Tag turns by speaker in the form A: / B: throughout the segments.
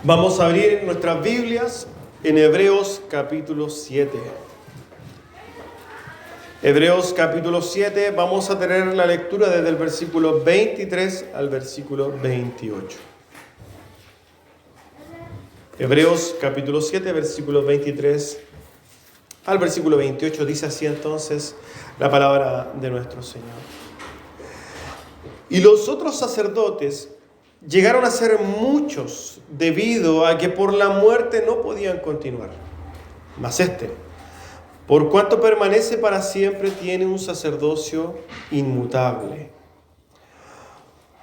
A: Vamos a abrir nuestras Biblias en Hebreos capítulo 7. Hebreos capítulo 7, vamos a tener la lectura desde el versículo 23 al versículo 28. Hebreos capítulo 7, versículo 23 al versículo 28, dice así entonces la palabra de nuestro Señor. Y los otros sacerdotes llegaron a ser muchos debido a que por la muerte no podían continuar. Mas por cuanto permanece para siempre, tiene un sacerdocio inmutable.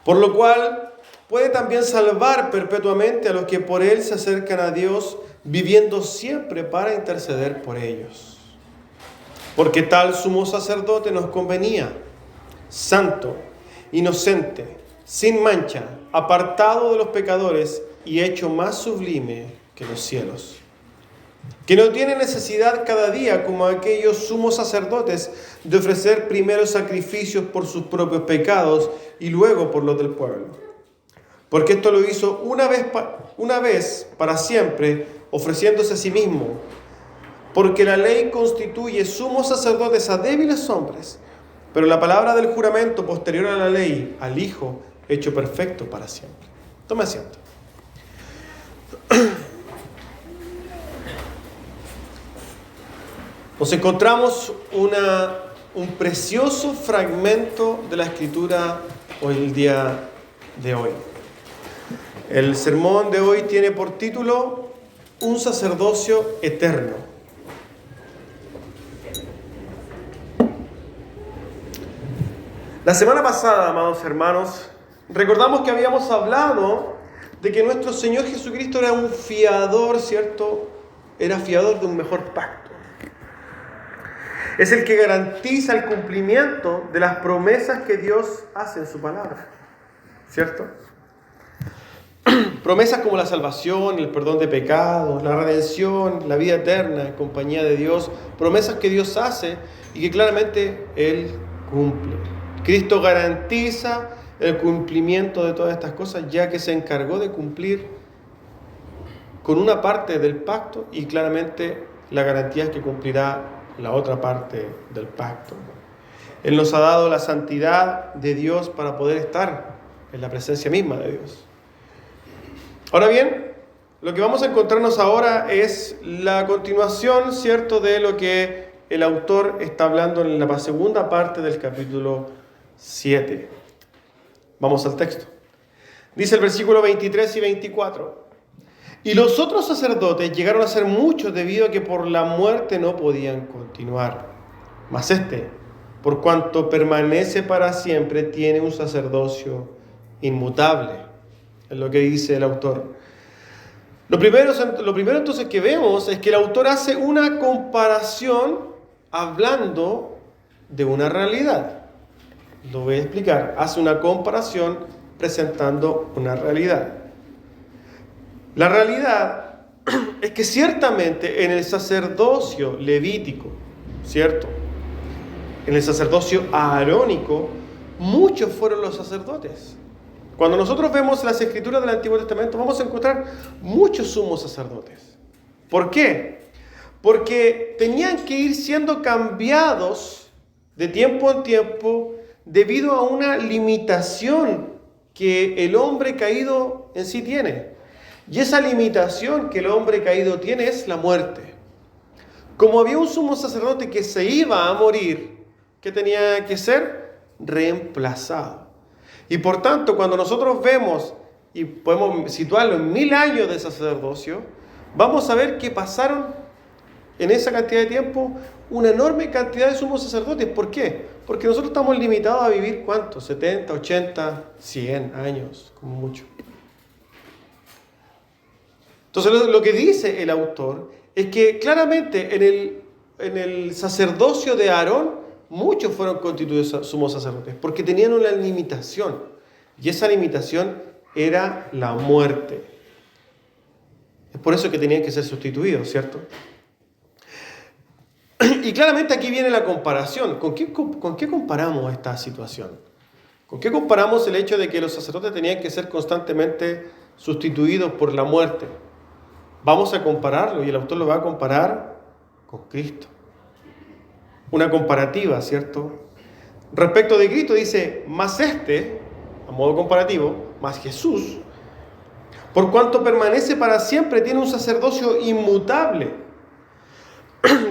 A: Por lo cual puede también salvar perpetuamente a los que por él se acercan a Dios, viviendo siempre para interceder por ellos. Porque tal sumo sacerdote nos convenía, santo, inocente, sin mancha, apartado de los pecadores y hecho más sublime que los cielos, que no tiene necesidad cada día, como aquellos sumos sacerdotes, de ofrecer primero sacrificios por sus propios pecados y luego por los del pueblo. Porque esto lo hizo una vez para siempre, ofreciéndose a sí mismo. Porque la ley constituye sumos sacerdotes a débiles hombres, pero la palabra del juramento posterior a la ley, al Hijo, hecho perfecto para siempre. Tome asiento. Nos encontramos un precioso fragmento de la Escritura hoy, el día de hoy. El sermón de hoy tiene por título Un sacerdocio eterno. La semana pasada, amados hermanos, recordamos que habíamos hablado de que nuestro Señor Jesucristo era un fiador, ¿cierto? Era fiador de un mejor pacto. Es el que garantiza el cumplimiento de las promesas que Dios hace en su palabra, ¿cierto? Promesas como la salvación, el perdón de pecados, la redención, la vida eterna en compañía de Dios. Promesas que Dios hace y que claramente Él cumple. Cristo garantiza el cumplimiento de todas estas cosas, ya que se encargó de cumplir con una parte del pacto y claramente la garantía es que cumplirá la otra parte del pacto. Él nos ha dado la santidad de Dios para poder estar en la presencia misma de Dios. Ahora bien, lo que vamos a encontrarnos ahora es la continuación, ¿cierto?, de lo que el autor está hablando en la segunda parte del capítulo 7. Vamos al texto. Dice el versículo 23 y 24. Y los otros sacerdotes llegaron a ser muchos debido a que por la muerte no podían continuar. Mas por cuanto permanece para siempre, tiene un sacerdocio inmutable. Es lo que dice el autor. Lo primero entonces que vemos es que el autor hace una comparación hablando de una realidad. Lo voy a explicar. Hace una comparación presentando una realidad. La realidad es que ciertamente en el sacerdocio levítico, ¿cierto?, en el sacerdocio aarónico, muchos fueron los sacerdotes. Cuando nosotros vemos las escrituras del Antiguo Testamento, vamos a encontrar muchos sumos sacerdotes. ¿Por qué? Porque tenían que ir siendo cambiados de tiempo en tiempo debido a una limitación que el hombre caído en sí tiene. Y esa limitación que el hombre caído tiene es la muerte. Como había un sumo sacerdote que se iba a morir, ¿qué tenía que ser? Reemplazado. Y por tanto, cuando nosotros vemos y podemos situarlo en 1000 años de sacerdocio, vamos a ver que pasaron en esa cantidad de tiempo una enorme cantidad de sumos sacerdotes. ¿Por qué? Porque nosotros estamos limitados a vivir, ¿cuánto? 70, 80, 100 años, como mucho. Entonces lo que dice el autor es que claramente en el sacerdocio de Aarón muchos fueron constituidos sumos sacerdotes porque tenían una limitación y esa limitación era la muerte. Es por eso que tenían que ser sustituidos, ¿cierto? Y claramente aquí viene la comparación. ¿Con qué comparamos esta situación? ¿Con qué comparamos el hecho de que los sacerdotes tenían que ser constantemente sustituidos por la muerte. Vamos a compararlo, y el autor lo va a comparar con Cristo. Una comparativa, ¿cierto? Respecto de Cristo dice, más a modo comparativo, más Jesús, por cuanto permanece para siempre, tiene un sacerdocio inmutable.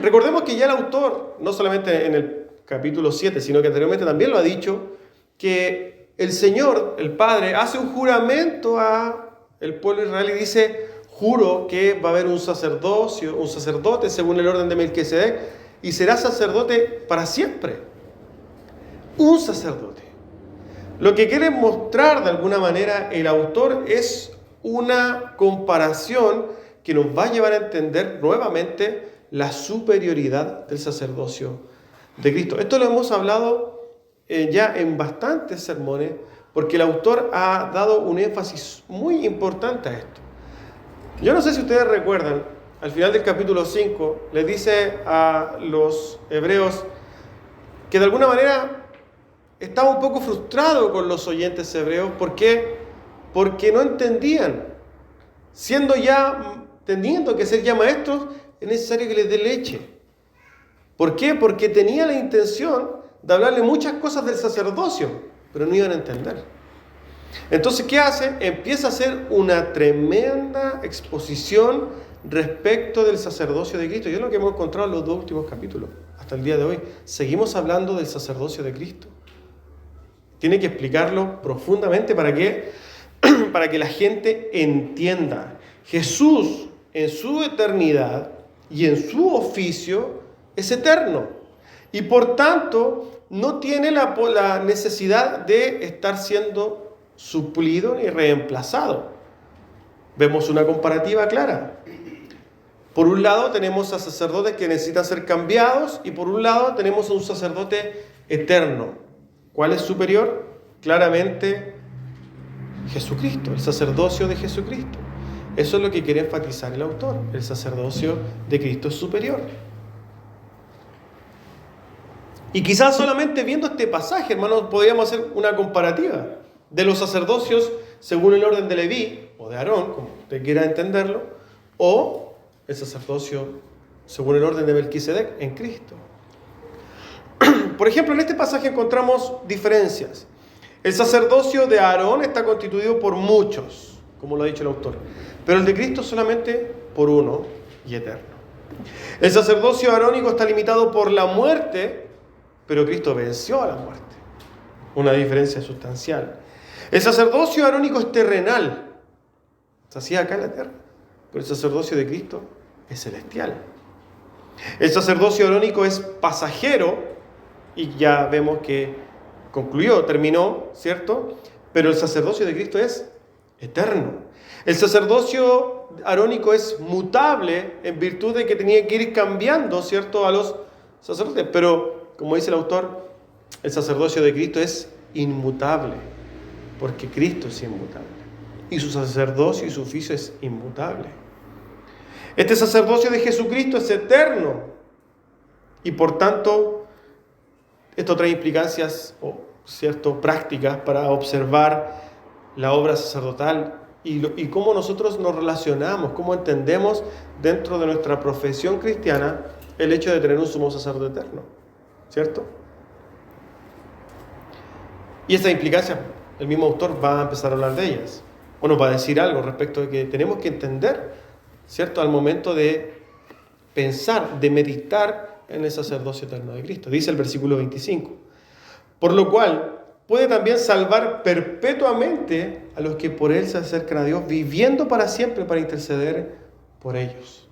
A: Recordemos que ya el autor, no solamente en el capítulo 7, sino que anteriormente también lo ha dicho, que el Señor, el Padre, hace un juramento al pueblo de Israel y dice, juro que va a haber un sacerdote según el orden de Melquisedec, y será sacerdote para siempre. Un sacerdote. Lo que quiere mostrar de alguna manera el autor es una comparación que nos va a llevar a entender nuevamente la superioridad del sacerdocio de Cristo. Esto lo hemos hablado ya en bastantes sermones, porque el autor ha dado un énfasis muy importante a esto. Yo no sé si ustedes recuerdan, al final del capítulo 5, le dice a los hebreos que de alguna manera estaba un poco frustrado con los oyentes hebreos. ¿Por qué? Porque no entendían. Teniendo que ser ya maestros, es necesario que les dé leche. ¿Por qué? Porque tenía la intención de hablarle muchas cosas del sacerdocio, pero no iban a entender. Entonces, ¿qué hace? Empieza a hacer una tremenda exposición respecto del sacerdocio de Cristo. Y es lo que hemos encontrado en los 2 últimos capítulos, hasta el día de hoy. Seguimos hablando del sacerdocio de Cristo. Tiene que explicarlo profundamente para que la gente entienda. Jesús, en su eternidad y en su oficio, es eterno. Y por tanto, no tiene la necesidad de estar siendo suplido ni reemplazado. Vemos una comparativa clara. Por un lado tenemos a sacerdotes que necesitan ser cambiados, y por un lado tenemos a un sacerdote eterno. ¿Cuál es superior? Claramente Jesucristo, el sacerdocio de Jesucristo. Eso es lo que quiere enfatizar el autor. El sacerdocio de Cristo es superior. Y quizás solamente viendo este pasaje, hermanos, podríamos hacer una comparativa de los sacerdocios según el orden de Leví o de Aarón, como usted quiera entenderlo, o el sacerdocio según el orden de Melquisedec en Cristo. Por ejemplo, en este pasaje encontramos diferencias. El sacerdocio de Aarón está constituido por muchos, como lo ha dicho el autor, pero el de Cristo solamente por uno y eterno. El sacerdocio arónico está limitado por la muerte, pero Cristo venció a la muerte. Una diferencia sustancial. El sacerdocio arónico es terrenal, se hacía acá en la tierra, pero el sacerdocio de Cristo es celestial. El sacerdocio arónico es pasajero, y ya vemos que terminó, ¿cierto? Pero el sacerdocio de Cristo es eterno. El sacerdocio arónico es mutable en virtud de que tenía que ir cambiando, ¿cierto?, a los sacerdotes. Pero, como dice el autor, el sacerdocio de Cristo es inmutable, porque Cristo es inmutable. Y su sacerdocio y su oficio es inmutable. Este sacerdocio de Jesucristo es eterno. Y por tanto, esto trae implicancias prácticas para observar la obra sacerdotal y cómo nosotros nos relacionamos, cómo entendemos dentro de nuestra profesión cristiana el hecho de tener un sumo sacerdote eterno, ¿cierto? Y estas implicancias, el mismo autor va a empezar a hablar de ellas, o nos va a decir algo respecto de que tenemos que entender, ¿cierto?, al momento de pensar, de meditar en el sacerdocio eterno de Cristo. Dice el versículo 25, por lo cual puede también salvar perpetuamente a los que por él se acercan a Dios, viviendo para siempre para interceder por ellos.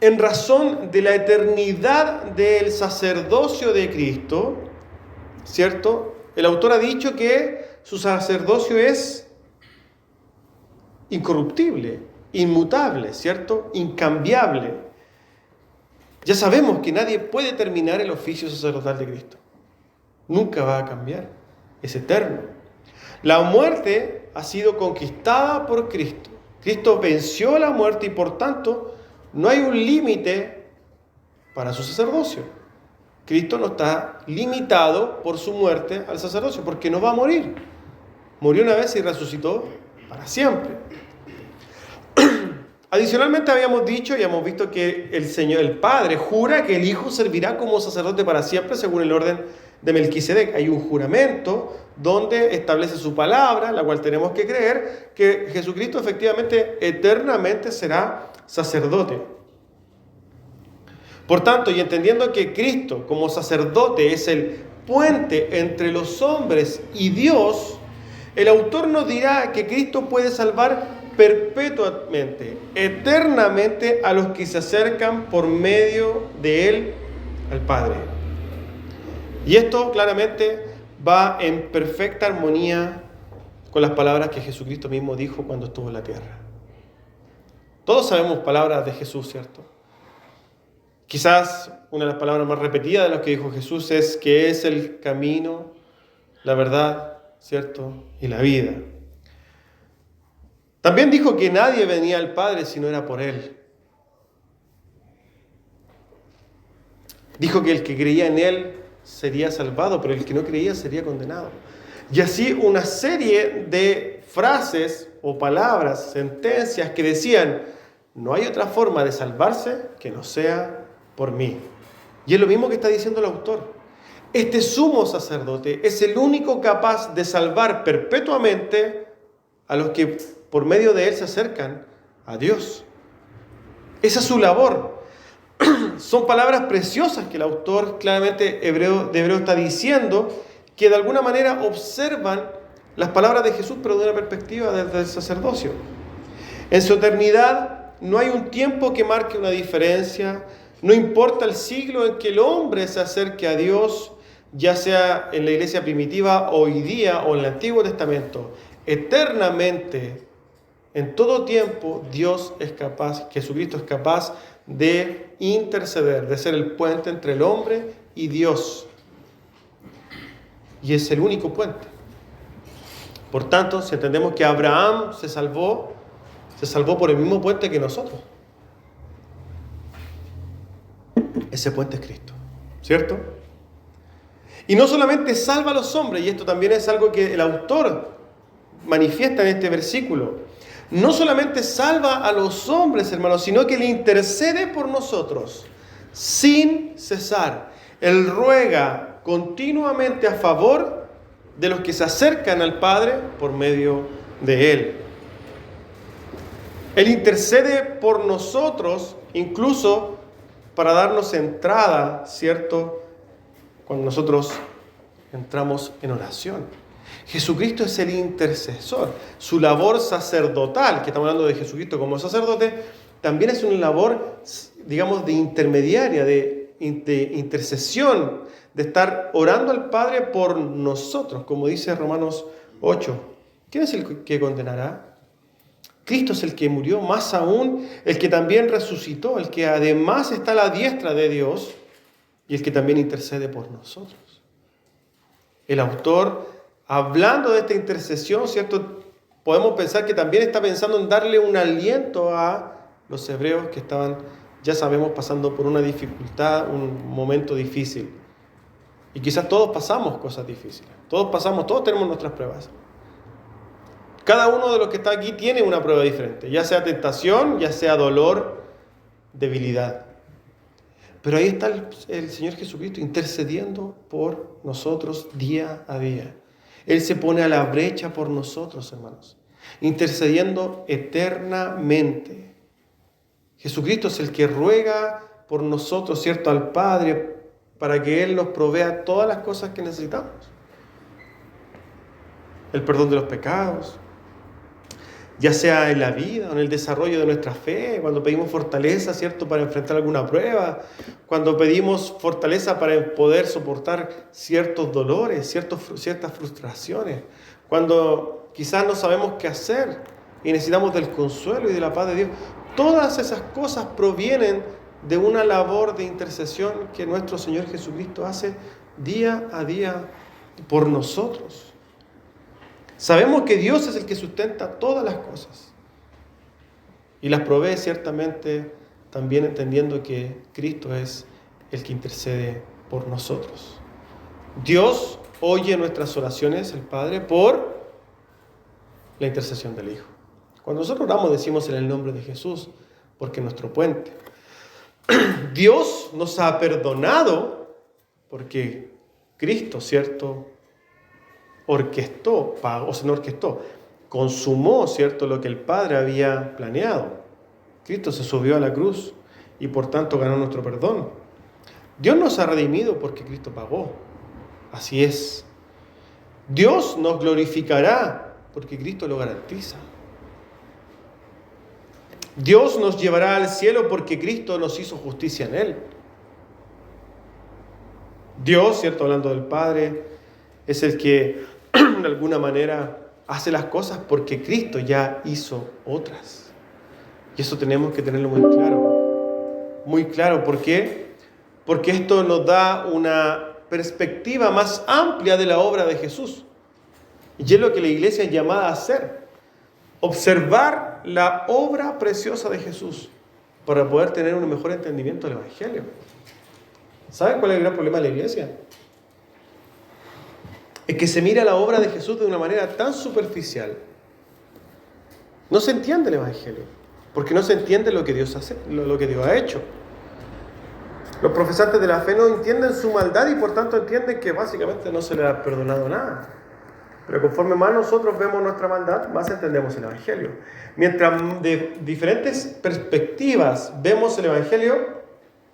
A: En razón de la eternidad del sacerdocio de Cristo, ¿cierto?, el autor ha dicho que su sacerdocio es incorruptible, inmutable, ¿cierto?, incambiable. Ya sabemos que nadie puede terminar el oficio sacerdotal de Cristo. Nunca va a cambiar. Es eterno. La muerte ha sido conquistada por Cristo. Cristo venció la muerte y por tanto no hay un límite para su sacerdocio. Cristo no está limitado por su muerte al sacerdocio porque no va a morir. Murió una vez y resucitó para siempre. Adicionalmente habíamos dicho y hemos visto que el Padre jura que el Hijo servirá como sacerdote para siempre según el orden de Melquisedec. Hay un juramento donde establece su palabra, la cual tenemos que creer, que Jesucristo efectivamente eternamente será sacerdote. Por tanto, y entendiendo que Cristo como sacerdote es el puente entre los hombres y Dios, el autor nos dirá que Cristo puede salvar perpetuamente, eternamente a los que se acercan por medio de Él al Padre. Y esto claramente va en perfecta armonía con las palabras que Jesucristo mismo dijo cuando estuvo en la tierra. Todos sabemos palabras de Jesús, ¿cierto? Quizás una de las palabras más repetidas de las que dijo Jesús es que es el camino, la verdad, ¿cierto? Y la vida. También dijo que nadie venía al Padre si no era por Él. Dijo que el que creía en Él sería salvado, pero el que no creía sería condenado. Y así una serie de frases o palabras, sentencias que decían, no hay otra forma de salvarse que no sea por mí. Y es lo mismo que está diciendo el autor. Este sumo sacerdote es el único capaz de salvar perpetuamente a los que por medio de él se acercan a Dios. Esa es su labor. Son palabras preciosas que el autor claramente de Hebreo está diciendo, que de alguna manera observan las palabras de Jesús, pero de una perspectiva desde el sacerdocio. En su eternidad no hay un tiempo que marque una diferencia, no importa el siglo en que el hombre se acerque a Dios, ya sea en la iglesia primitiva, hoy día o en el Antiguo Testamento, eternamente, en todo tiempo, Dios es capaz, Jesucristo es capaz de interceder, de ser el puente entre el hombre y Dios. Y es el único puente. Por tanto, si entendemos que Abraham se salvó por el mismo puente que nosotros. Ese puente es Cristo, ¿cierto? Y no solamente salva a los hombres, y esto también es algo que el autor manifiesta en este versículo. No solamente salva a los hombres, hermanos, sino que le intercede por nosotros sin cesar. Él ruega continuamente a favor de los que se acercan al Padre por medio de Él. Él intercede por nosotros, incluso para darnos entrada, ¿cierto? Cuando nosotros entramos en oración. Jesucristo es el intercesor. Su labor sacerdotal, que estamos hablando de Jesucristo como sacerdote, también es una labor, digamos, de intermediaria, de intercesión, de estar orando al Padre por nosotros, como dice Romanos 8. ¿Quién es el que condenará? Cristo es el que murió, más aún el que también resucitó, el que además está a la diestra de Dios y el que también intercede por nosotros. El autor, hablando de esta intercesión, ¿cierto? Podemos pensar que también está pensando en darle un aliento a los hebreos que estaban, ya sabemos, pasando por una dificultad, un momento difícil. Y quizás todos pasamos cosas difíciles. Todos tenemos nuestras pruebas. Cada uno de los que está aquí tiene una prueba diferente, ya sea tentación, ya sea dolor, debilidad. Pero ahí está el Señor Jesucristo intercediendo por nosotros día a día. Él se pone a la brecha por nosotros, hermanos, intercediendo eternamente. Jesucristo es el que ruega por nosotros, ¿cierto?, al Padre, para que Él nos provea todas las cosas que necesitamos. El perdón de los pecados, ya sea en la vida o en el desarrollo de nuestra fe, cuando pedimos fortaleza, ¿cierto?, para enfrentar alguna prueba, cuando pedimos fortaleza para poder soportar ciertos dolores, ciertas frustraciones, cuando quizás no sabemos qué hacer y necesitamos del consuelo y de la paz de Dios. Todas esas cosas provienen de una labor de intercesión que nuestro Señor Jesucristo hace día a día por nosotros. Sabemos que Dios es el que sustenta todas las cosas y las provee ciertamente, también entendiendo que Cristo es el que intercede por nosotros. Dios oye nuestras oraciones, el Padre, por la intercesión del Hijo. Cuando nosotros oramos decimos en el nombre de Jesús, porque es nuestro puente. Dios nos ha perdonado porque Cristo, ¿cierto? Consumó, ¿cierto?, lo que el Padre había planeado. Cristo se subió a la cruz y por tanto ganó nuestro perdón. Dios nos ha redimido porque Cristo pagó. Así es. Dios nos glorificará porque Cristo lo garantiza. Dios nos llevará al cielo porque Cristo nos hizo justicia en Él. Dios, ¿cierto?, hablando del Padre, es el que de alguna manera hace las cosas porque Cristo ya hizo otras. Y eso tenemos que tenerlo muy claro. Muy claro. ¿Por qué? Porque esto nos da una perspectiva más amplia de la obra de Jesús. Y es lo que la iglesia es llamada a hacer. Observar la obra preciosa de Jesús para poder tener un mejor entendimiento del Evangelio. ¿Saben cuál es el gran problema de la iglesia? Es que se mira la obra de Jesús de una manera tan superficial. No se entiende el Evangelio, porque no se entiende lo que Dios hace, lo que Dios ha hecho. Los profesantes de la fe no entienden su maldad y por tanto entienden que básicamente no se les ha perdonado nada. Pero conforme más nosotros vemos nuestra maldad, más entendemos el Evangelio. Mientras de diferentes perspectivas vemos el Evangelio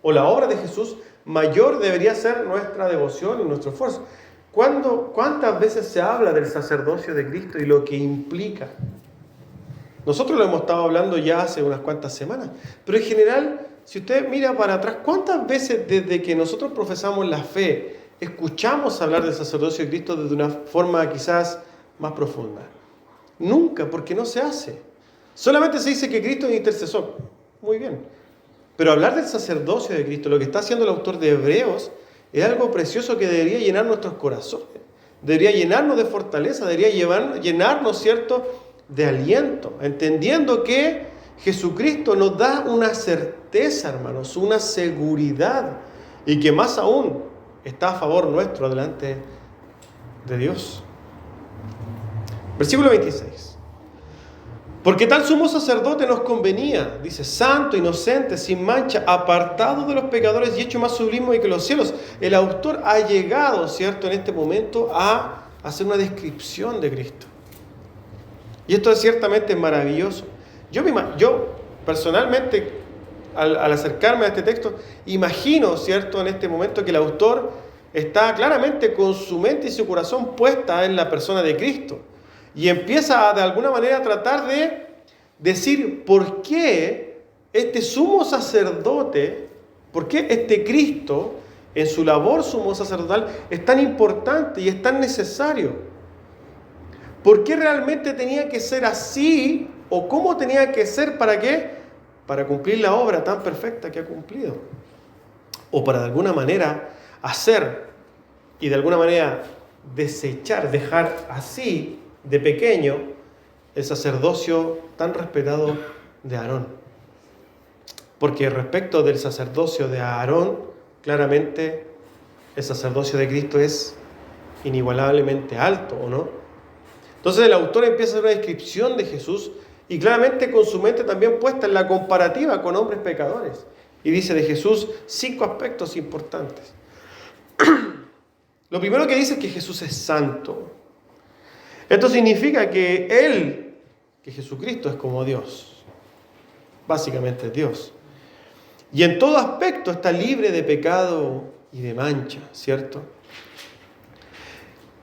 A: o la obra de Jesús, mayor debería ser nuestra devoción y nuestro esfuerzo. ¿Cuántas veces se habla del sacerdocio de Cristo y lo que implica? Nosotros lo hemos estado hablando ya hace unas cuantas semanas, pero en general, si usted mira para atrás, ¿cuántas veces desde que nosotros profesamos la fe escuchamos hablar del sacerdocio de Cristo de una forma quizás más profunda? Nunca, porque no se hace. Solamente se dice que Cristo es intercesor. Muy bien. Pero hablar del sacerdocio de Cristo, lo que está haciendo el autor de Hebreos, es algo precioso que debería llenar nuestros corazones. Debería llenarnos de fortaleza, debería llenarnos, ¿cierto?, de aliento, entendiendo que Jesucristo nos da una certeza, hermanos, una seguridad, y que más aún está a favor nuestro delante de Dios. Versículo 26. Porque tal sumo sacerdote nos convenía, dice, santo, inocente, sin mancha, apartado de los pecadores y hecho más sublime que los cielos. El autor ha llegado, ¿cierto?, en este momento a hacer una descripción de Cristo. Y esto es ciertamente maravilloso. Yo personalmente, al acercarme a este texto, imagino, ¿cierto?, en este momento que el autor está claramente con su mente y su corazón puesta en la persona de Cristo. Y empieza de alguna manera a tratar de decir por qué este sumo sacerdote, por qué este Cristo en su labor sumo sacerdotal es tan importante y es tan necesario. ¿Por qué realmente tenía que ser así? ¿O cómo tenía que ser? ¿Para qué? Para cumplir la obra tan perfecta que ha cumplido. O para de alguna manera hacer y de alguna manera desechar, dejar así de pequeño el sacerdocio tan respetado de Aarón. Porque respecto del sacerdocio de Aarón, claramente el sacerdocio de Cristo es inigualablemente alto, ¿o no? Entonces el autor empieza a hacer una descripción de Jesús y claramente con su mente también puesta en la comparativa con hombres pecadores. Y dice de Jesús 5 aspectos importantes. Lo primero que dice es que Jesús es santo. Esto significa que Jesucristo es como Dios. Básicamente es Dios. Y en todo aspecto está libre de pecado y de mancha, ¿cierto?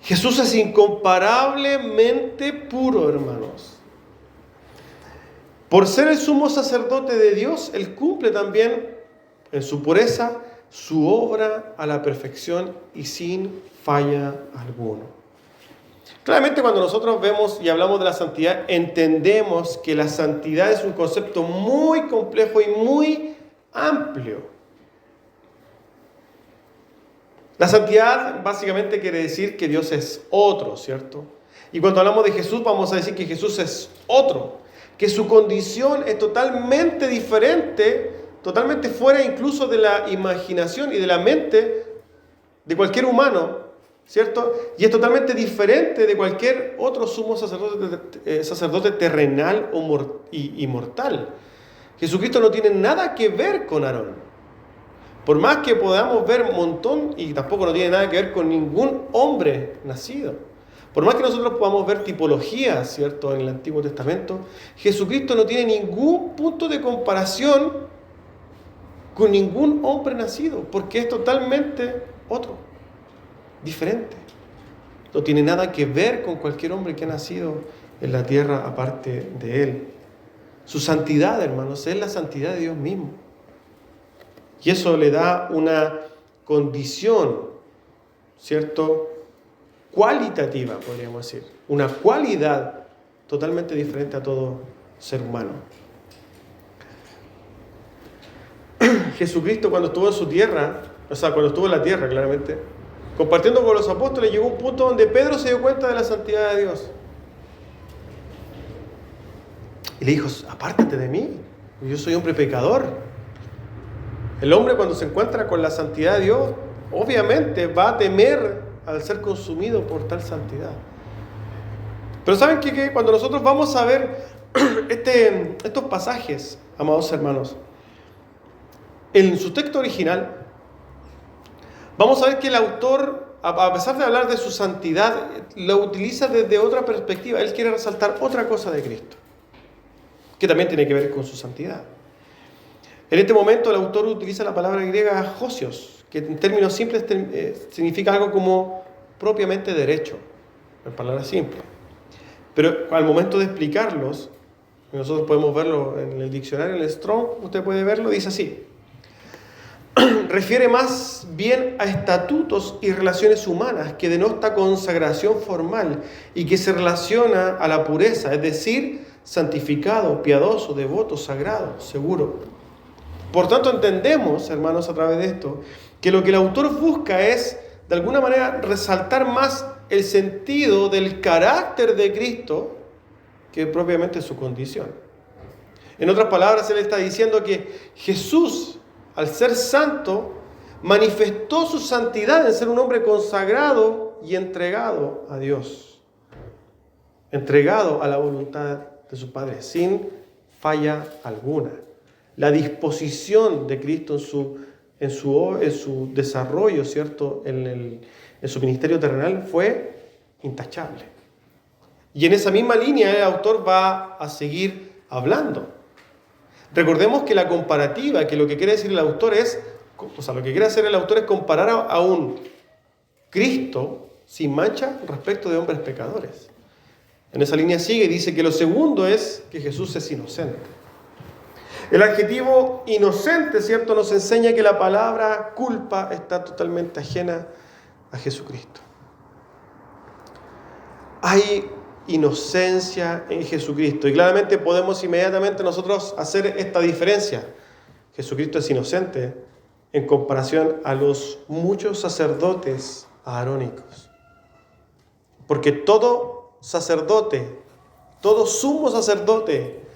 A: Jesús es incomparablemente puro, hermanos. Por ser el sumo sacerdote de Dios, Él cumple también en su pureza su obra a la perfección y sin falla alguna. Claramente cuando nosotros vemos y hablamos de la santidad, entendemos que la santidad es un concepto muy complejo y muy amplio. La santidad básicamente quiere decir que Dios es otro, ¿cierto? Y cuando hablamos de Jesús vamos a decir que Jesús es otro, que su condición es totalmente diferente, totalmente fuera incluso de la imaginación y de la mente de cualquier humano, ¿cierto? Y es totalmente diferente de cualquier otro sumo sacerdote terrenal y mortal. Jesucristo no tiene nada que ver con Aarón. Por más que podamos ver un montón, y tampoco no tiene nada que ver con ningún hombre nacido. Por más que nosotros podamos ver tipologías, ¿cierto?, en el Antiguo Testamento, Jesucristo no tiene ningún punto de comparación con ningún hombre nacido, porque es totalmente otro, diferente. No tiene nada que ver con cualquier hombre que ha nacido en la tierra aparte de él. Su santidad, hermanos, es la santidad de Dios mismo. Y eso le da una condición, ¿cierto?, cualitativa, podríamos decir. Una cualidad totalmente diferente a todo ser humano. Jesucristo, cuando estuvo en su tierra, cuando estuvo en la tierra, claramente, compartiendo con los apóstoles, llegó un punto donde Pedro se dio cuenta de la santidad de Dios. Y le dijo: apártate de mí, yo soy hombre pecador. El hombre, cuando se encuentra con la santidad de Dios, obviamente va a temer al ser consumido por tal santidad. Pero ¿saben qué? Cuando nosotros vamos a ver estos pasajes, amados hermanos, en su texto original, vamos a ver que el autor, a pesar de hablar de su santidad, lo utiliza desde otra perspectiva. Él quiere resaltar otra cosa de Cristo, que también tiene que ver con su santidad. En este momento el autor utiliza la palabra griega hosios, que en términos simples significa algo como propiamente derecho, en palabras simples. Pero al momento de explicarlos, nosotros podemos verlo en el diccionario, en el Strong, usted puede verlo, dice así: refiere más bien a estatutos y relaciones humanas que denota consagración formal y que se relaciona a la pureza, es decir, santificado, piadoso, devoto, sagrado, seguro. Por tanto, entendemos, hermanos, a través de esto, que lo que el autor busca es, de alguna manera, resaltar más el sentido del carácter de Cristo que propiamente su condición. En otras palabras, él está diciendo que Jesús, al ser santo, manifestó su santidad en ser un hombre consagrado y entregado a Dios, entregado a la voluntad de su Padre, sin falla alguna. La disposición de Cristo en su desarrollo, ¿cierto?, en su ministerio terrenal fue intachable. Y en esa misma línea el autor va a seguir hablando. Recordemos que la comparativa, que lo que quiere decir el autor es, lo que quiere hacer el autor es comparar a un Cristo sin mancha respecto de hombres pecadores. En esa línea sigue y dice que lo segundo es que Jesús es inocente. El adjetivo inocente, ¿cierto?, nos enseña que la palabra culpa está totalmente ajena a Jesucristo. Hay inocencia en Jesucristo y claramente podemos inmediatamente nosotros hacer esta diferencia. Jesucristo es inocente en comparación a los muchos sacerdotes aarónicos. Porque todo sacerdote, todo sumo sacerdote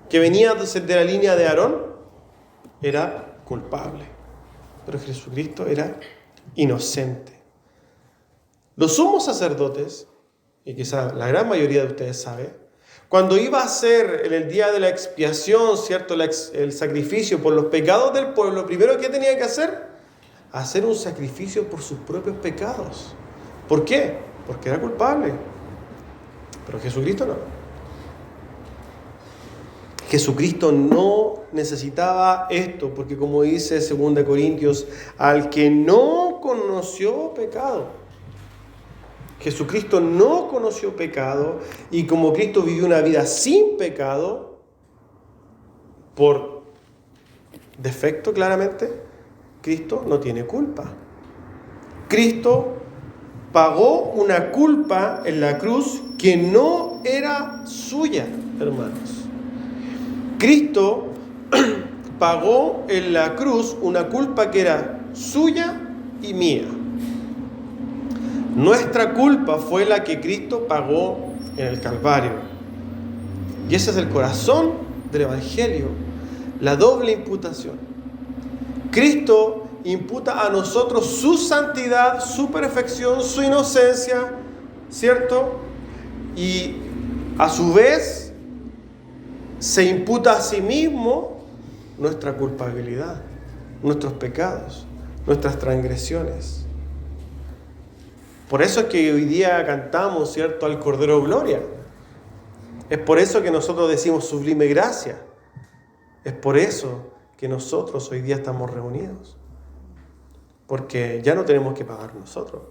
A: que venía de la línea de Aarón era culpable, pero Jesucristo era inocente. Los sumos sacerdotes, y quizá la gran mayoría de ustedes sabe, cuando iba a hacer en el día de la expiación, ¿cierto?, el sacrificio por los pecados del pueblo, primero que tenía que hacer un sacrificio por sus propios pecados. ¿Por qué? Porque era culpable. Pero Jesucristo no. Jesucristo no necesitaba esto, porque como dice 2 Corintios, al que no conoció pecado. Jesucristo no conoció pecado, y como Cristo vivió una vida sin pecado, por defecto claramente, Cristo no tiene culpa. Cristo pagó una culpa en la cruz que no era suya, hermanos. Cristo pagó en la cruz una culpa que era suya y mía. Nuestra culpa fue la que Cristo pagó en el Calvario. Y ese es el corazón del Evangelio, la doble imputación. Cristo imputa a nosotros su santidad, su perfección, su inocencia, ¿cierto? Y a su vez se imputa a sí mismo nuestra culpabilidad, nuestros pecados, nuestras transgresiones. Por eso es que hoy día cantamos, ¿cierto?, al Cordero Gloria. Es por eso que nosotros decimos sublime gracia. Es por eso que nosotros hoy día estamos reunidos. Porque ya no tenemos que pagar nosotros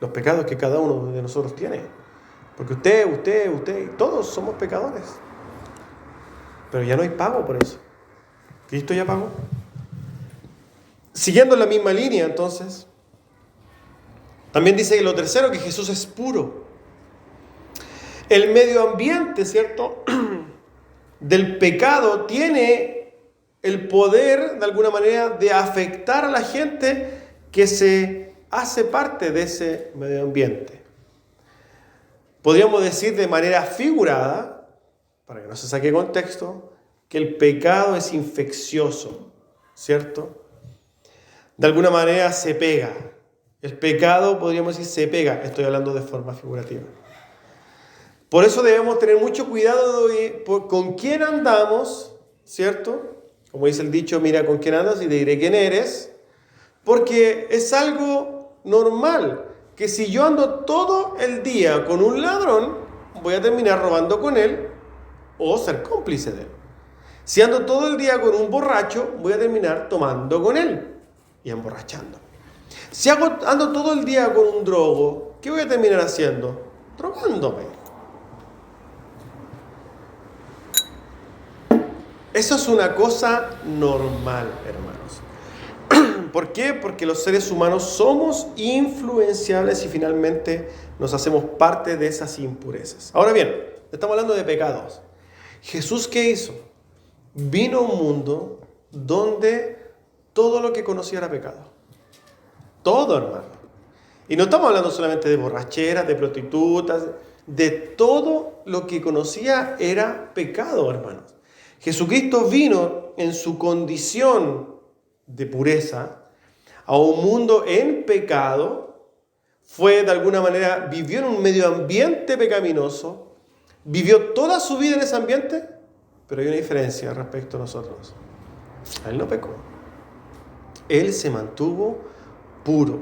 A: los pecados que cada uno de nosotros tiene. Porque usted, todos somos pecadores. Pero ya no hay pago por eso. Cristo ya pagó. Siguiendo la misma línea, entonces, también dice que lo tercero, que Jesús es puro. El medio ambiente, ¿cierto?, del pecado tiene el poder, de alguna manera, de afectar a la gente que se hace parte de ese medio ambiente. Podríamos decir de manera figurada, para que no se saque contexto, que el pecado es infeccioso, ¿cierto? De alguna manera se pega. El pecado, podríamos decir, se pega. Estoy hablando de forma figurativa. Por eso debemos tener mucho cuidado con quién andamos, ¿cierto? Como dice el dicho, mira con quién andas y te diré quién eres. Porque es algo normal que si yo ando todo el día con un ladrón, voy a terminar robando con él o ser cómplice de él. Si ando todo el día con un borracho, voy a terminar tomando con él y emborrachando. Si ando todo el día con un drogo, ¿qué voy a terminar haciendo? Drogándome. Eso es una cosa normal, hermanos. ¿Por qué? Porque los seres humanos somos influenciables y finalmente nos hacemos parte de esas impurezas. Ahora bien, estamos hablando de pecados. ¿Jesús qué hizo? Vino a un mundo donde todo lo que conocía era pecado. Todo, hermano. Y no estamos hablando solamente de borracheras, de prostitutas, de todo lo que conocía era pecado, hermanos. Jesucristo vino en su condición de pureza a un mundo en pecado, fue de alguna manera, vivió en un medio ambiente pecaminoso, vivió toda su vida en ese ambiente, pero hay una diferencia respecto a nosotros. Él no pecó. Él se mantuvo puro.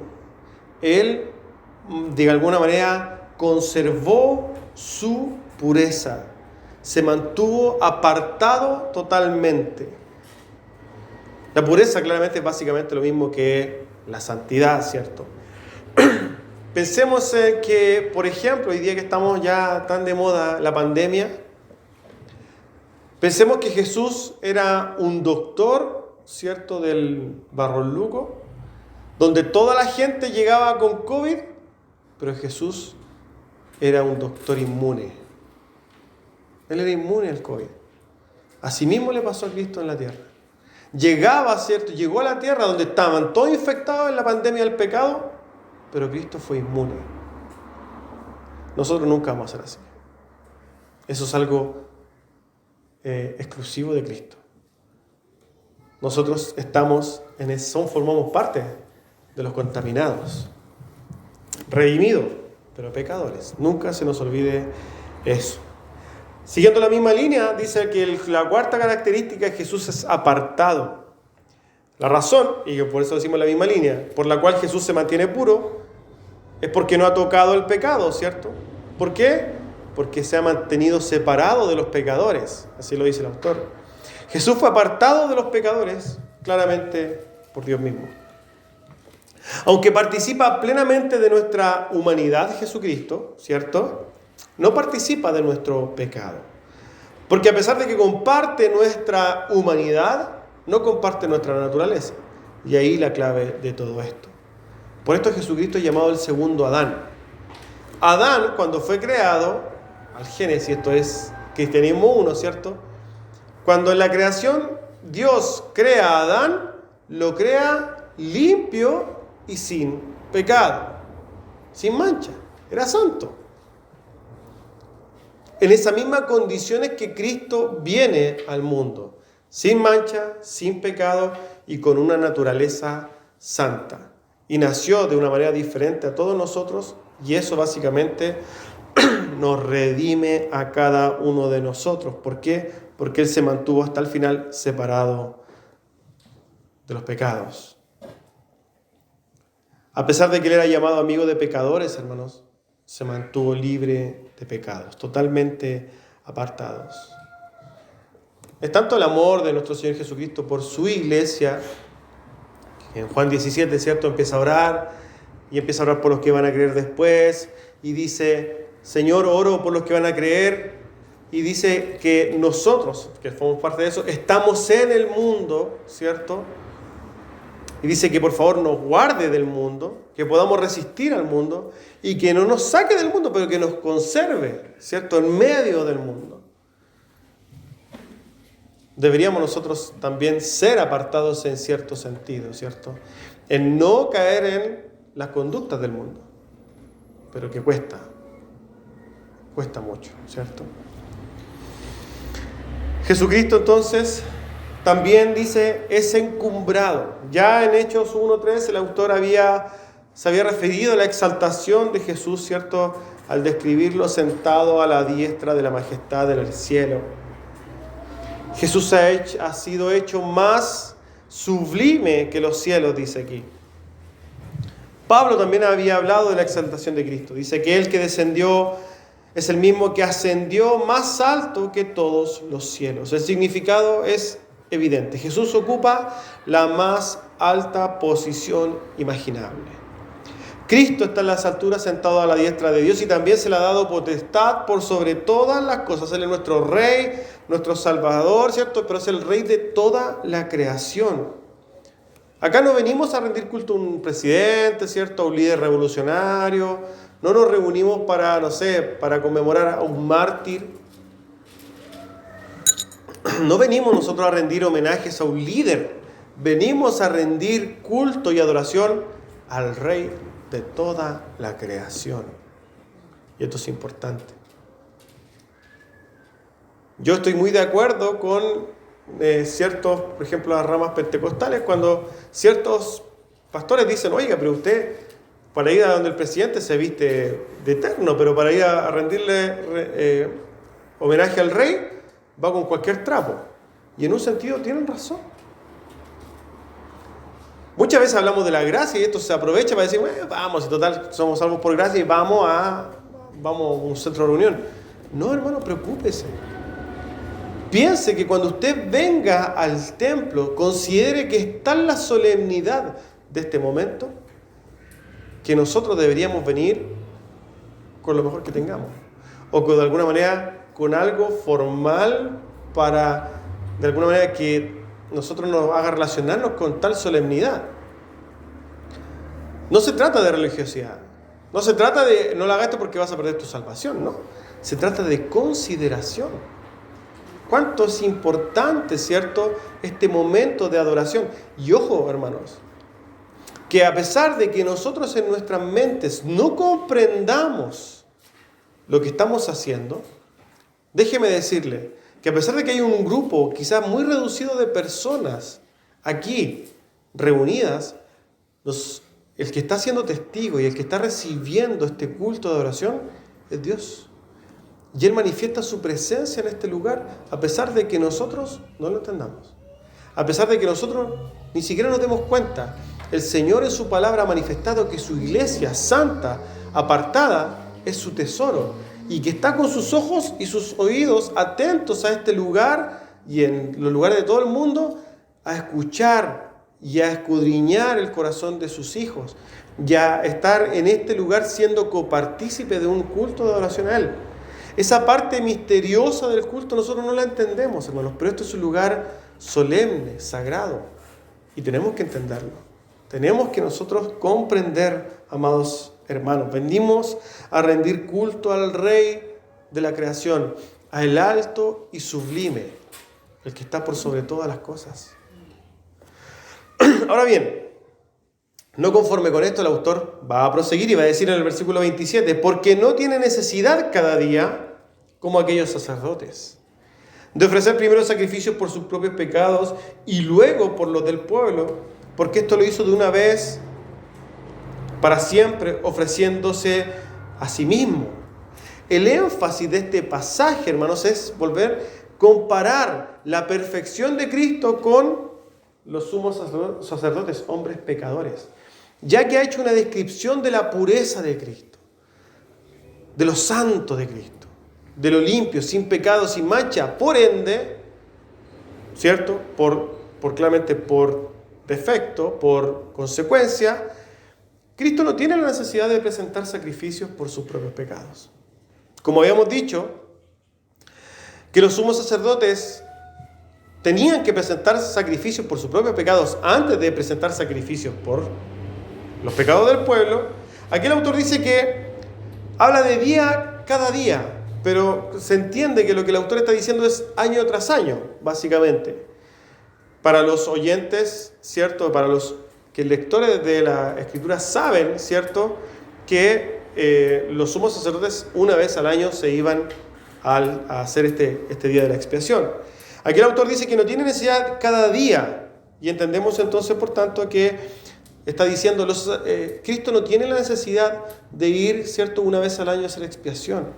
A: Él, de alguna manera, conservó su pureza. Se mantuvo apartado totalmente. La pureza claramente es básicamente lo mismo que la santidad, ¿cierto? Pensemos que, por ejemplo, hoy día que estamos ya tan de moda la pandemia, pensemos que Jesús era un doctor, ¿cierto?, del Barros Luco, donde toda la gente llegaba con COVID, pero Jesús era un doctor inmune. Él era inmune al COVID. Asimismo le pasó a Cristo en la tierra. Llegaba, ¿cierto? Llegó a la tierra donde estaban todos infectados en la pandemia del pecado, pero Cristo fue inmune. Nosotros nunca vamos a ser así. Eso es algo exclusivo de Cristo. Nosotros formamos parte de los contaminados, redimidos, pero pecadores. Nunca se nos olvide eso. Siguiendo la misma línea, dice que la cuarta característica de Jesús es apartado. La razón, y por eso decimos la misma línea, por la cual Jesús se mantiene puro, es porque no ha tocado el pecado, ¿cierto? ¿Por qué? Porque se ha mantenido separado de los pecadores, así lo dice el autor. Jesús fue apartado de los pecadores, claramente por Dios mismo. Aunque participa plenamente de nuestra humanidad Jesucristo, ¿cierto?, no participa de nuestro pecado. Porque a pesar de que comparte nuestra humanidad, no comparte nuestra naturaleza. Y ahí la clave de todo esto. Por esto Jesucristo es llamado el segundo Adán. Adán, cuando fue creado, al Génesis, esto es Cristianismo 1, ¿cierto? Cuando en la creación Dios crea a Adán, lo crea limpio y sin pecado, sin mancha, era santo. En esa misma condición es que Cristo viene al mundo, sin mancha, sin pecado y con una naturaleza santa. Y nació de una manera diferente a todos nosotros, y eso básicamente nos redime a cada uno de nosotros. ¿Por qué? Porque Él se mantuvo hasta el final separado de los pecados. A pesar de que Él era llamado amigo de pecadores, hermanos, se mantuvo libre de pecados, totalmente apartados. Es tanto el amor de nuestro Señor Jesucristo por su iglesia, que en Juan 17, ¿cierto?, empieza a orar por los que van a creer después, y dice: Señor, oro por los que van a creer, y dice que nosotros, que formamos parte de eso, estamos en el mundo, ¿cierto? Y dice que por favor nos guarde del mundo, que podamos resistir al mundo, y que no nos saque del mundo, pero que nos conserve, ¿cierto?, en medio del mundo. Deberíamos nosotros también ser apartados en cierto sentido, ¿cierto? En no caer en las conductas del mundo, pero que cuesta mucho, ¿cierto? Jesucristo entonces también dice es encumbrado. Ya en Hechos 1:3 el autor se había referido a la exaltación de Jesús, ¿cierto?, al describirlo sentado a la diestra de la majestad del cielo. Jesús ha sido hecho más sublime que los cielos, dice aquí. Pablo también había hablado de la exaltación de Cristo. Dice que Él que descendió es el mismo que ascendió más alto que todos los cielos. El significado es evidente. Jesús ocupa la más alta posición imaginable. Cristo está en las alturas sentado a la diestra de Dios y también se le ha dado potestad por sobre todas las cosas. Él es nuestro Rey, nuestro Salvador, ¿cierto? Pero es el Rey de toda la creación. Acá no venimos a rendir culto a un presidente, ¿cierto?, a un líder revolucionario. No nos reunimos para conmemorar a un mártir. No venimos nosotros a rendir homenajes a un líder. Venimos a rendir culto y adoración al Rey de toda la creación. Y esto es importante. Yo estoy muy de acuerdo con ciertos, por ejemplo, las ramas pentecostales, cuando ciertos pastores dicen: oiga, pero usted para ir a donde el presidente se viste de eterno, pero para ir a rendirle homenaje al rey va con cualquier trapo. Y en un sentido tienen razón. Muchas veces hablamos de la gracia y esto se aprovecha para decir: bueno, vamos, en total somos salvos por gracia y vamos a un centro de reunión. No, hermano, preocúpese. Piense que cuando usted venga al templo, considere que está en la solemnidad de este momento, que nosotros deberíamos venir con lo mejor que tengamos, o que de alguna manera con algo formal para, de alguna manera, que nosotros nos haga relacionarnos con tal solemnidad. No se trata de religiosidad, no se trata de no lo hagas esto porque vas a perder tu salvación, no. Se trata de consideración. Cuánto es importante, ¿cierto?, este momento de adoración. Y ojo, hermanos, que a pesar de que nosotros en nuestras mentes no comprendamos lo que estamos haciendo, déjeme decirle que a pesar de que hay un grupo quizás muy reducido de personas aquí reunidas, el que está siendo testigo y el que está recibiendo este culto de adoración es Dios. Y Él manifiesta su presencia en este lugar a pesar de que nosotros no lo entendamos. A pesar de que nosotros ni siquiera nos demos cuenta. El Señor en su palabra ha manifestado que su iglesia santa, apartada, es su tesoro. Y que está con sus ojos y sus oídos atentos a este lugar y en los lugares de todo el mundo a escuchar y a escudriñar el corazón de sus hijos. Y a estar en este lugar siendo copartícipe de un culto de adoración a Él. Esa parte misteriosa del culto nosotros no la entendemos, hermanos, pero esto es un lugar solemne, sagrado, y tenemos que entenderlo. Tenemos que nosotros comprender, amados hermanos. Venimos a rendir culto al Rey de la creación, al alto y sublime, el que está por sobre todas las cosas. Ahora bien, no conforme con esto, el autor va a proseguir y va a decir en el versículo 27, porque no tiene necesidad cada día como aquellos sacerdotes de ofrecer primero sacrificios por sus propios pecados y luego por los del pueblo, porque esto lo hizo de una vez para siempre, ofreciéndose a sí mismo. El énfasis de este pasaje, hermanos, es comparar la perfección de Cristo con los sumos sacerdotes, hombres pecadores, ya que ha hecho una descripción de la pureza de Cristo, de lo santo de Cristo, de lo limpio, sin pecado, sin mancha. Por ende, ¿cierto? Claramente por defecto, por consecuencia, Cristo no tiene la necesidad de presentar sacrificios por sus propios pecados. Como habíamos dicho, que los sumos sacerdotes tenían que presentar sacrificios por sus propios pecados antes de presentar sacrificios por los pecados del pueblo. Aquí el autor dice que habla de día cada día, pero se entiende que lo que el autor está diciendo es año tras año, básicamente. Para los oyentes, ¿cierto? Para los que lectores de la Escritura saben, ¿cierto?, que los sumos sacerdotes una vez al año se iban a hacer este día de la expiación. Aquí el autor dice que no tiene necesidad cada día, y entendemos entonces, por tanto, que está diciendo, Cristo no tiene la necesidad de ir, ¿cierto?, una vez al año a hacer expiación.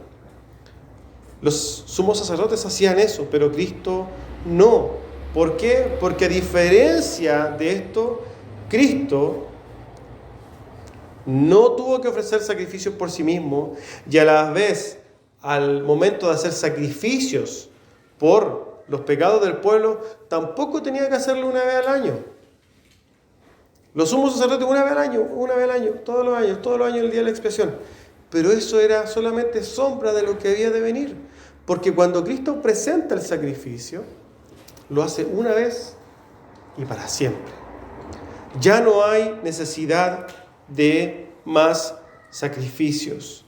A: Los sumos sacerdotes hacían eso, pero Cristo no. ¿Por qué? Porque a diferencia de esto, Cristo no tuvo que ofrecer sacrificios por sí mismo, y a la vez, al momento de hacer sacrificios por los pecados del pueblo, tampoco tenía que hacerlo una vez al año. Los sumos sacerdotes una vez al año, todos los años el día de la expiación. Pero eso era solamente sombra de lo que había de venir. Porque cuando Cristo presenta el sacrificio, lo hace una vez y para siempre. Ya no hay necesidad de más sacrificios.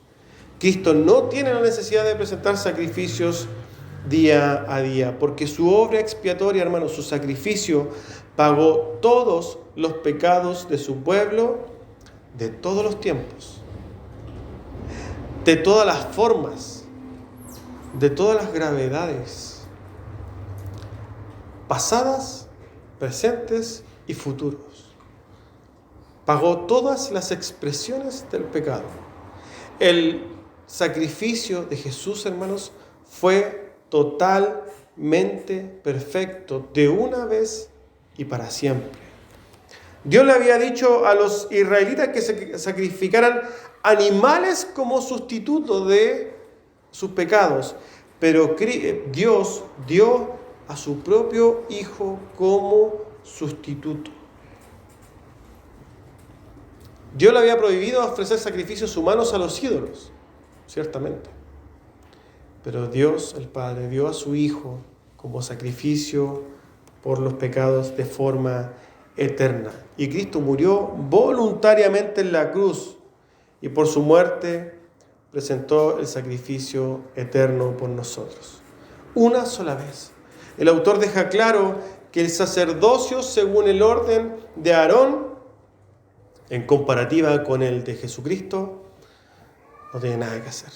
A: Cristo no tiene la necesidad de presentar sacrificios día a día, porque su obra expiatoria, hermanos, su sacrificio, pagó todos los pecados de su pueblo de todos los tiempos, de todas las formas, de todas las gravedades, pasadas, presentes y futuros. Pagó todas las expresiones del pecado. El sacrificio de Jesús, hermanos, fue totalmente perfecto, de una vez y para siempre. Dios le había dicho a los israelitas que se sacrificaran animales como sustituto de sus pecados, pero Dios dio a su propio Hijo como sustituto. Dios le había prohibido ofrecer sacrificios humanos a los ídolos, ciertamente. Pero Dios, el Padre, dio a su Hijo como sacrificio por los pecados de forma eterna. Y Cristo murió voluntariamente en la cruz y por su muerte presentó el sacrificio eterno por nosotros. Una sola vez. El autor deja claro que el sacerdocio según el orden de Aarón, en comparativa con el de Jesucristo, no tiene nada que hacer,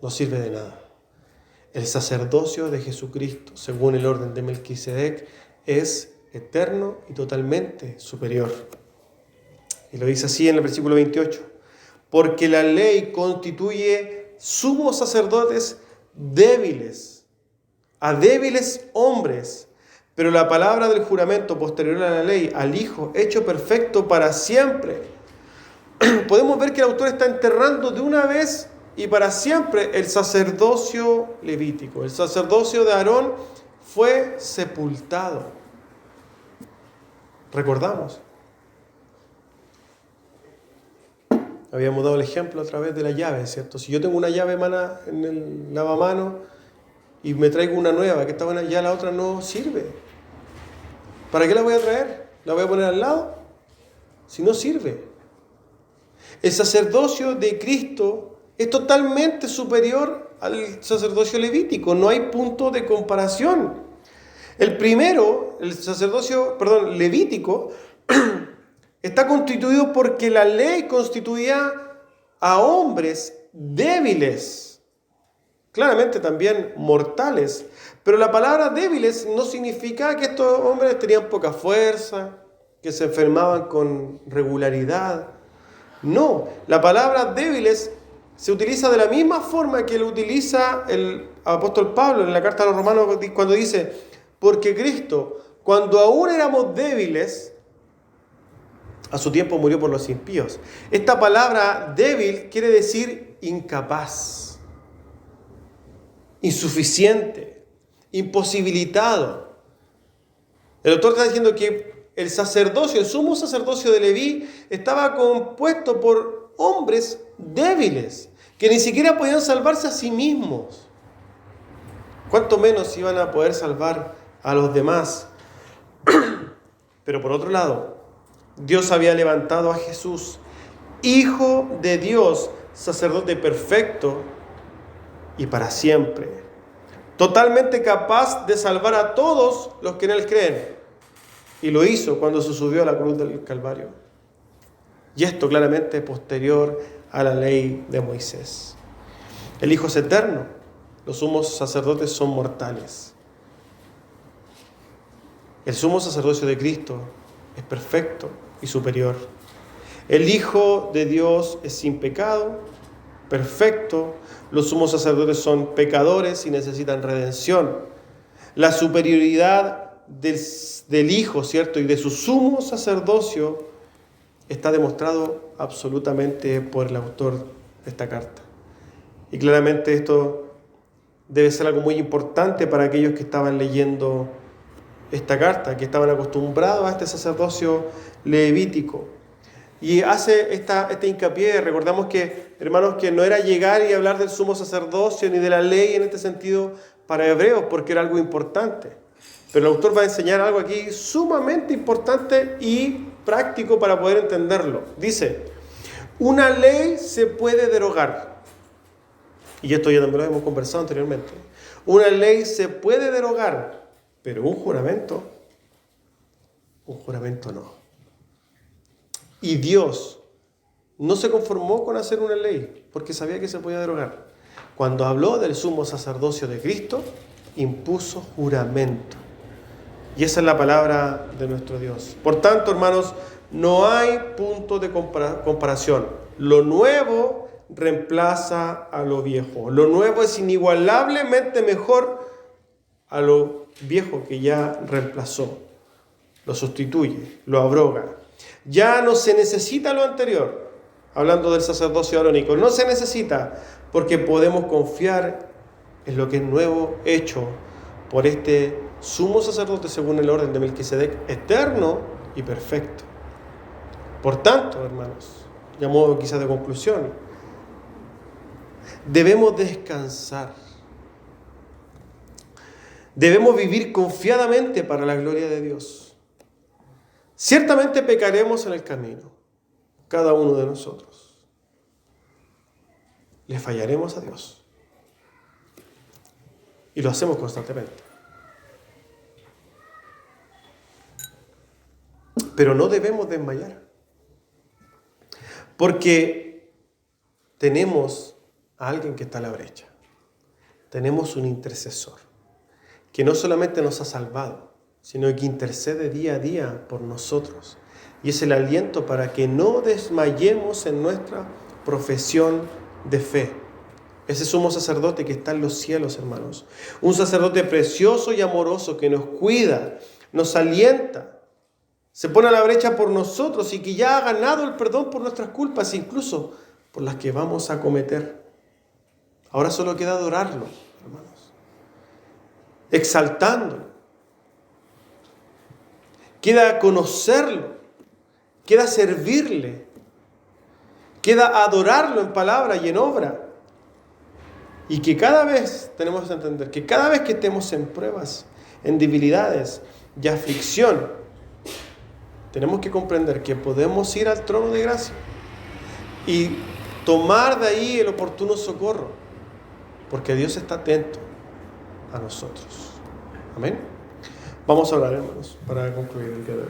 A: no sirve de nada. El sacerdocio de Jesucristo, según el orden de Melquisedec, es eterno y totalmente superior. Y lo dice así en el versículo 28. Porque la ley constituye sumos sacerdotes débiles, a débiles hombres, pero la palabra del juramento posterior a la ley, al Hijo, hecho perfecto para siempre. Podemos ver que el autor está enterrando de una vez y para siempre el sacerdocio levítico. El sacerdocio de Aarón fue sepultado. Recordamos. Habíamos dado el ejemplo a través de la llave, ¿cierto? Si yo tengo una llave hermana en el lavamanos y me traigo una nueva que está buena, ya la otra no sirve. ¿Para qué la voy a traer? ¿La voy a poner al lado? Si no sirve. El sacerdocio de Cristo es totalmente superior al sacerdocio levítico. No hay punto de comparación. El primero, el sacerdocio, levítico, está constituido porque la ley constituía a hombres débiles, claramente también mortales, Pero la palabra débiles no significa que estos hombres tenían poca fuerza, que se enfermaban con regularidad. No, la palabra débiles se utiliza de la misma forma que lo utiliza el apóstol Pablo en la carta a los Romanos cuando dice, porque Cristo, cuando aún éramos débiles, a su tiempo murió por los impíos. Esta palabra débil quiere decir incapaz, insuficiente, imposibilitado. El autor está diciendo que el sacerdocio, el sumo sacerdocio de Leví, estaba compuesto por hombres débiles, que ni siquiera podían salvarse a sí mismos. ¿Cuánto menos iban a poder salvar a los demás? Pero por otro lado, Dios había levantado a Jesús, Hijo de Dios, sacerdote perfecto y para siempre, totalmente capaz de salvar a todos los que en Él creen. Y lo hizo cuando se subió a la cruz del Calvario. Y esto claramente posterior a la ley de Moisés. El Hijo es eterno, los sumos sacerdotes son mortales. El sumo sacerdocio de Cristo es perfecto y superior. El Hijo de Dios es sin pecado, perfecto. Los sumos sacerdotes son pecadores y necesitan redención. La superioridad del Hijo, ¿cierto? Y de su sumo sacerdocio está demostrado absolutamente por el autor de esta carta. Y claramente esto debe ser algo muy importante para aquellos que estaban leyendo esta carta, que estaban acostumbrados a este sacerdocio levítico. Y hace este hincapié, recordamos que, hermanos, que no era llegar y hablar del sumo sacerdocio ni de la ley en este sentido para hebreos, porque era algo importante. Pero el autor va a enseñar algo aquí sumamente importante y práctico para poder entenderlo. Dice, una ley se puede derogar. Y esto ya también lo hemos conversado anteriormente. Una ley se puede derogar, pero un juramento no. Y Dios no se conformó con hacer una ley, porque sabía que se podía derogar. Cuando habló del sumo sacerdocio de Cristo, impuso juramento. Y esa es la palabra de nuestro Dios. Por tanto, hermanos, no hay punto de comparación. Lo nuevo reemplaza a lo viejo. Lo nuevo es inigualablemente mejor a lo viejo que ya reemplazó. Lo sustituye, lo abroga. Ya no se necesita lo anterior. Hablando del sacerdocio arónico, no se necesita porque podemos confiar en lo que es nuevo hecho por este sumo sacerdote según el orden de Melquisedec, eterno y perfecto. Por tanto, hermanos, y a modo quizás de conclusión, debemos descansar. Debemos vivir confiadamente para la gloria de Dios. Ciertamente pecaremos en el camino, cada uno de nosotros. Le fallaremos a Dios. Y lo hacemos constantemente. Pero no debemos desmayar. Porque tenemos a alguien que está a la brecha. Tenemos un intercesor que no solamente nos ha salvado, sino que intercede día a día por nosotros. Y es el aliento para que no desmayemos en nuestra profesión de fe. Ese sumo sacerdote que está en los cielos, hermanos. Un sacerdote precioso y amoroso que nos cuida, nos alienta, se pone a la brecha por nosotros y que ya ha ganado el perdón por nuestras culpas, incluso por las que vamos a cometer. Ahora solo queda adorarlo, hermanos, exaltándolo. Queda conocerlo, queda servirle, queda adorarlo en palabra y en obra. Y que cada vez, tenemos que entender, que cada vez que estemos en pruebas, en debilidades y aflicción, tenemos que comprender que podemos ir al trono de gracia y tomar de ahí el oportuno socorro, porque Dios está atento a nosotros. Amén. Vamos a orar, hermanos, para concluir el día de hoy.